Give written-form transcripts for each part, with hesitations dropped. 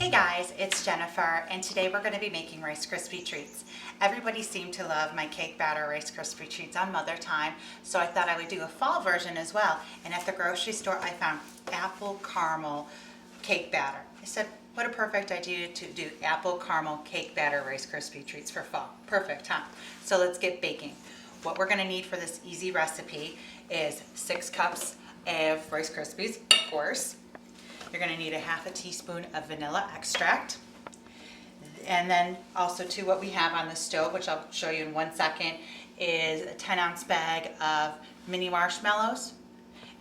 Hey guys, it's Jennifer, and today we're going to be making Rice Krispie treats. Everybody seemed to love my cake batter Rice Krispie treats on Mother Time, so I thought I would do a fall version as well. And at the grocery store I found apple caramel cake batter. I said, what a perfect idea to do apple caramel cake batter Rice Krispie treats for fall. Perfect, huh? So let's get baking. What we're going to need for this easy recipe is 6 cups of Rice Krispies, of course. You're going to need a half a teaspoon of vanilla extract. And then also too, what we have on the stove, which I'll show you in 1 second, is a 10-ounce bag of mini marshmallows.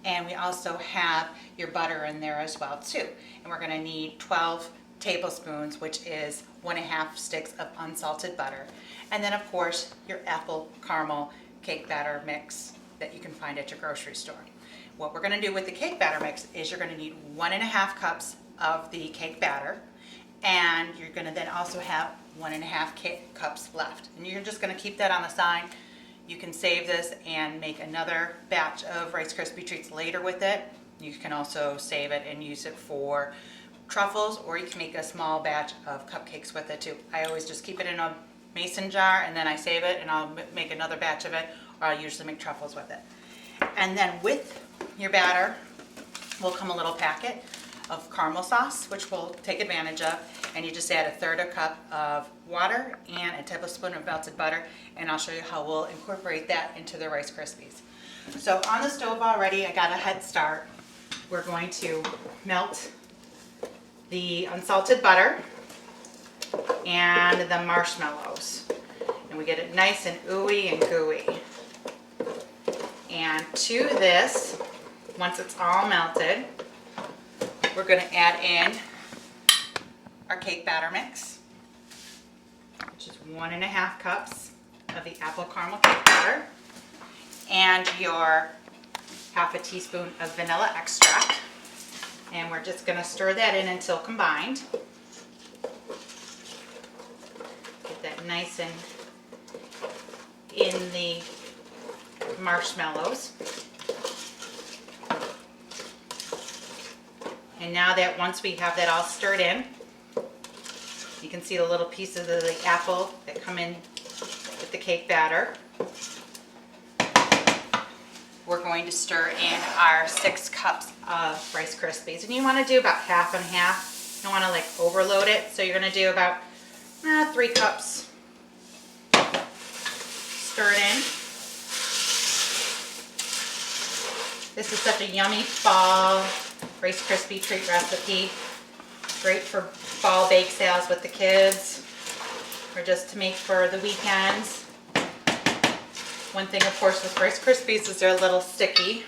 And we also have your butter in there as well too. And we're going to need 12 tablespoons, which is 1.5 sticks of unsalted butter. And then of course your apple caramel cake batter mix that you can find at your grocery store. What we're going to do with the cake batter mix is you're going to need 1.5 cups of the cake batter, and you're going to then also have 1.5 cups left. And you're just going to keep that on the side. You can save this and make another batch of Rice Krispie treats later with it. You can also save it and use it for truffles, or you can make a small batch of cupcakes with it too. I always just keep it in a mason jar and then I save it, and I'll make another batch of it, or I'll usually make truffles with it. And then with your batter will come a little packet of caramel sauce, which we'll take advantage of, and you just add 1/3 cup of water and a tablespoon of melted butter, and I'll show you how we'll incorporate that into the Rice Krispies. So on the stove already, I got a head start. We're going to melt the unsalted butter and the marshmallows, and we get it nice and ooey and gooey. And to this, once it's all melted, we're going to add in our cake batter mix, which is 1.5 cups of the apple caramel cake batter, and your half a teaspoon of vanilla extract. And we're just going to stir that in until combined. Get that nice and in the marshmallows. And now that once we have that all stirred in, you can see the little pieces of the apple that come in with the cake batter. We're going to stir in our 6 cups of Rice Krispies, and you want to do about half and half. You don't want to like overload it, so you're going to do about 3 cups. Stir it in. This is such a yummy fall Rice Krispie treat recipe. Great for fall bake sales with the kids, or just to make for the weekends. One thing, of course, with Rice Krispies is they're a little sticky.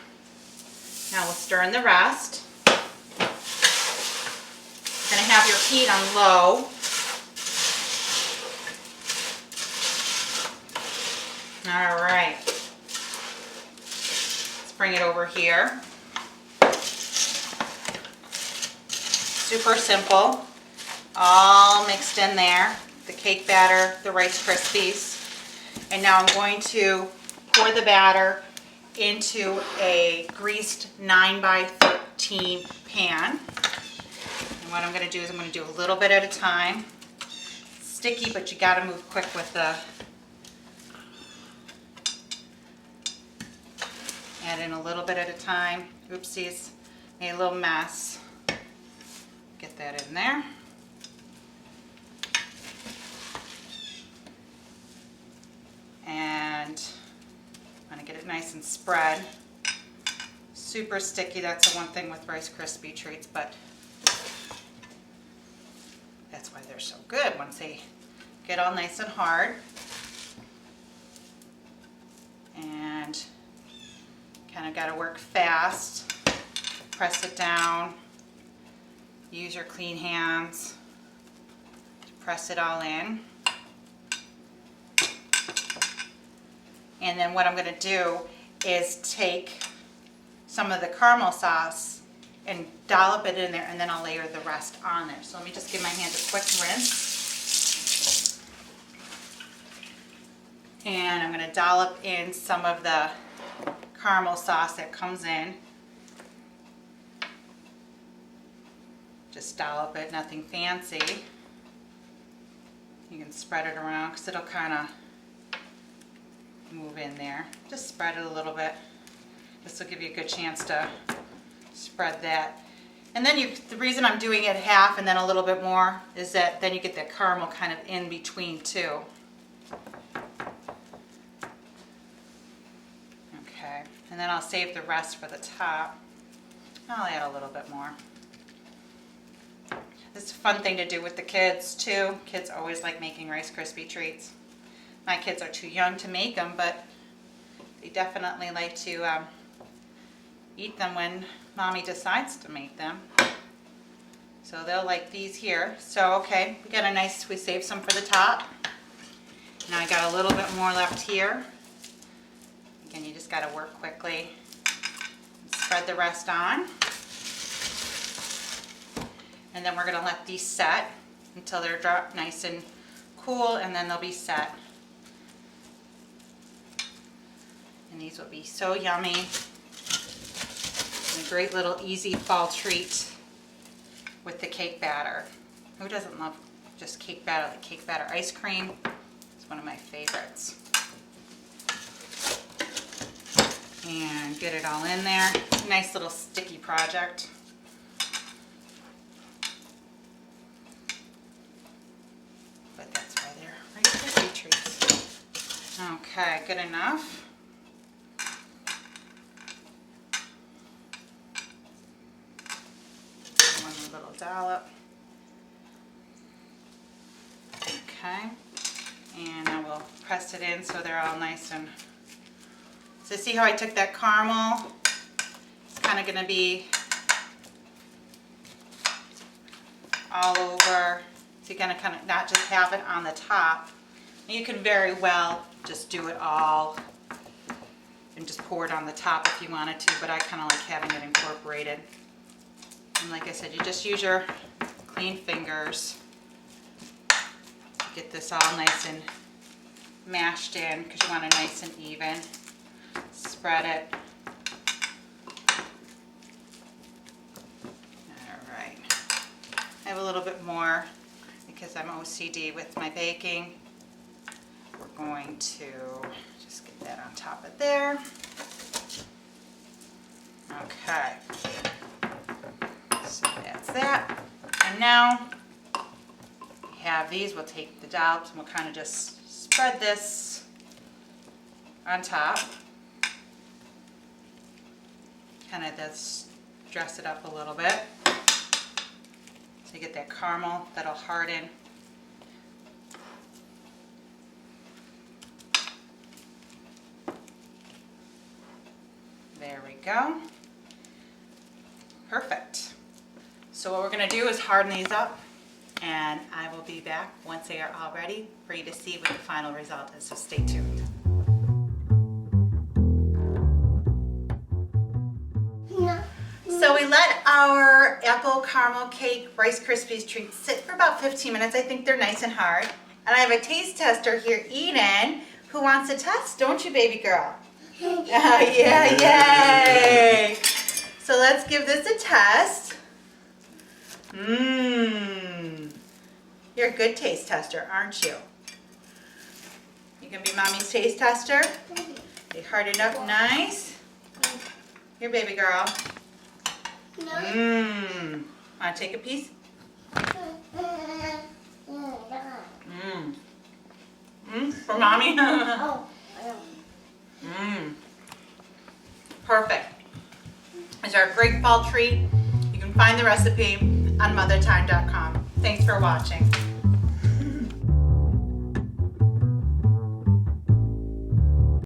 Now we'll stir in the rest. You're going to have your heat on low. All right. Let's bring it over here. Super simple, all mixed in there, the cake batter, the Rice Krispies. And now I'm going to pour the batter into a greased 9x13 pan. And what I'm going to do is I'm going to do a little bit at a time. It's sticky, but you got to move quick with the, add in a little bit at a time. Oopsies, made a little mess. Get that in there. And I'm going to get it nice and spread. Super sticky, that's the one thing with Rice Krispie treats, but that's why they're so good once they get all nice and hard. And kind of got to work fast. Press it down. Use your clean hands to press it all in. And then what I'm going to do is take some of the caramel sauce and dollop it in there, and then I'll layer the rest on there. So let me just give my hand a quick rinse. And I'm going to dollop in some of the caramel sauce that comes in. Just dollop it, nothing fancy. You can spread it around because it'll kind of move in there. Just spread it a little bit. This will give you a good chance to spread that. And then the reason I'm doing it half and then a little bit more is that then you get that caramel kind of in between too. Okay, and then I'll save the rest for the top. I'll add a little bit more. This is a fun thing to do with the kids too. Kids always like making Rice Krispie treats. My kids are too young to make them, but they definitely like to eat them when mommy decides to make them. So they'll like these here. So okay, we saved some for the top. Now I got a little bit more left here. Again, you just got to work quickly. Spread the rest on. And then we're going to let these set until they're nice and cool, and then they'll be set. And these will be so yummy. And a great little easy fall treat with the cake batter. Who doesn't love just cake batter? Like cake batter ice cream. It's one of my favorites. And get it all in there. Nice little sticky project. But that's why they're Rice Krispie treats. Okay, good enough. One little dollop. Okay, and I will press it in so they're all nice and. So see how I took that caramel? It's kind of going to be all over. So you're going to kind of not just have it on the top. And you can very well just do it all and just pour it on the top if you wanted to, but I kind of like having it incorporated. And like I said, you just use your clean fingers to get this all nice and mashed in because you want it nice and even. Spread it. All right. I have a little bit more because I'm OCD with my baking. We're going to just get that on top of there. Okay. So that's that. And now we have these. We'll take the dollops and we'll kind of just spread this on top. Kind of just dress it up a little bit so you get that caramel that'll harden. There we go. Perfect. So what we're going to do is harden these up, and I will be back once they are all ready for you to see what the final result is, so stay tuned. So we let our apple caramel cake Rice Krispies treats sit for about 15 minutes. I think they're nice and hard. And I have a taste tester here, Eden, who wants to test, don't you, baby girl? Yeah, yay! So let's give this a test. You're a good taste tester, aren't you? You can be mommy's taste tester. They harden up nice. Here, baby girl. Want to take a piece? For mommy? Perfect. It's our great fall treat. You can find the recipe on mothertime.com. Thanks for watching.